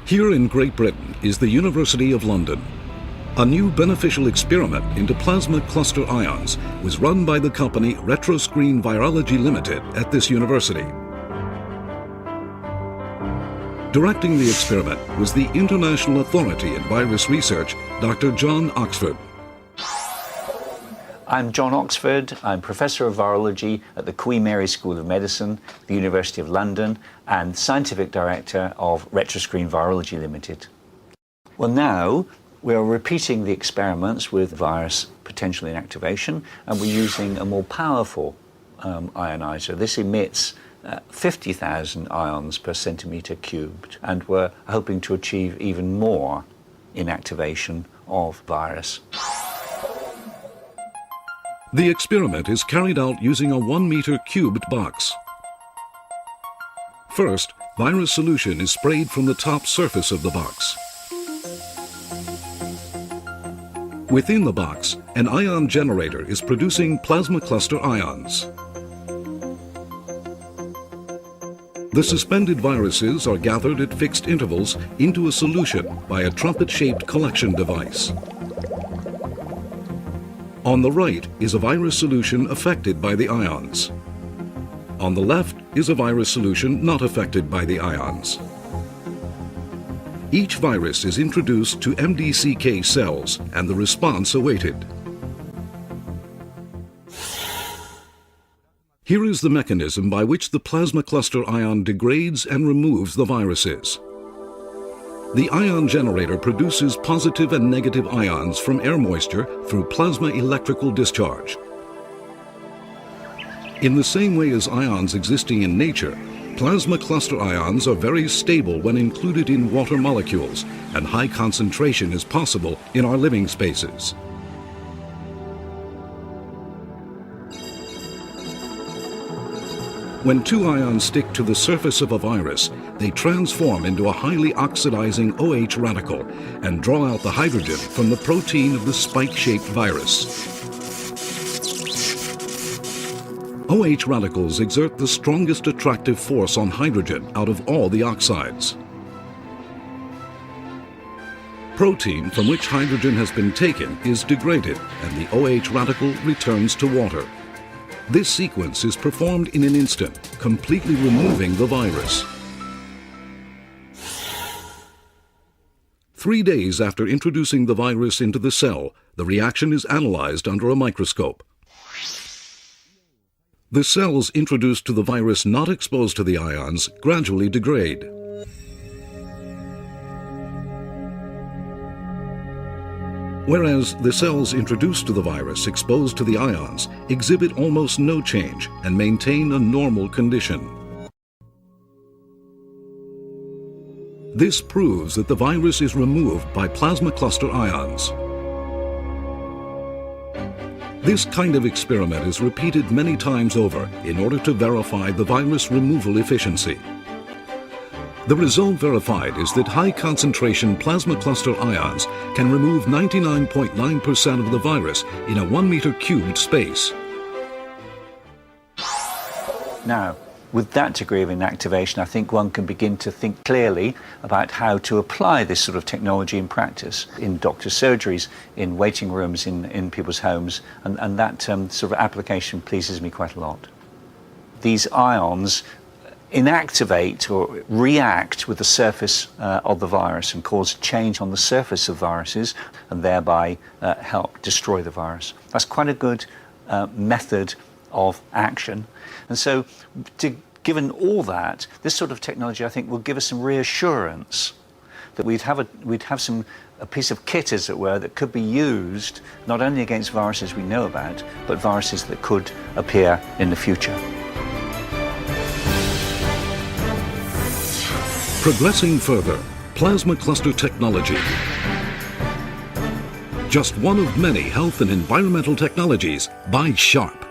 Here in Great Britain is the University of London. A new beneficial experiment into plasma cluster ions was run by the company Retroscreen Virology Limited at this university. Directing the experiment was the International Authority in Virus Research, Dr. John Oxford. I'm John Oxford. I'm Professor of Virology at the Queen Mary School of Medicine, the University of London, and Scientific Director of Retroscreen Virology Limited. Well, now we are repeating the experiments with virus potential inactivation, and we're using a more powerful ionizer. This emits 50,000 ions per centimetre cubed, and we're hoping to achieve even more inactivation of virus. The experiment is carried out using a 1-meter cubed box. First, virus solution is sprayed from the top surface of the box. Within the box, an ion generator is producing plasma cluster ions. The suspended viruses are gathered at fixed intervals into a solution by a trumpet-shaped collection device. On the right is a virus solution affected by the ions. On the left is a virus solution not affected by the ions. Each virus is introduced to MDCK cells and the response awaited. Here is the mechanism by which the plasma cluster ion degrades and removes the viruses. The ion generator produces positive and negative ions from air moisture through plasma electrical discharge. In the same way as ions existing in nature, plasma cluster ions are very stable when included in water molecules, and high concentration is possible in our living spaces. When two ions stick to the surface of a virus, they transform into a highly oxidizing OH radical and draw out the hydrogen from the protein of the spike-shaped virus. OH radicals exert the strongest attractive force on hydrogen out of all the oxides. Protein from which hydrogen has been taken is degraded, and the OH radical returns to water. This sequence is performed in an instant, completely removing the virus. 3 days after introducing the virus into the cell, the reaction is analyzed under a microscope. The cells introduced to the virus not exposed to the ions gradually degrade. Whereas the cells introduced to the virus exposed to the ions exhibit almost no change and maintain a normal condition. This proves that the virus is removed by plasma cluster ions. This kind of experiment is repeated many times over in order to verify the virus removal efficiency. The result verified is that high-concentration plasma cluster ions can remove 99.9% of the virus in a 1-meter cubed space. Now, with that degree of inactivation, I think one can begin to think clearly about how to apply this sort of technology in practice, in doctors' surgeries, in waiting rooms, in people's homes, and that sort of application pleases me quite a lot. These ions inactivate or react with the surface of the virus and cause change on the surface of viruses and thereby help destroy the virus. That's quite a good method of action. And so, given all that, this sort of technology, I think, will give us some reassurance that we'd have a piece of kit, as it were, that could be used not only against viruses we know about, but viruses that could appear in the future. Progressing further, plasma cluster technology. Just one of many health and environmental technologies by Sharp.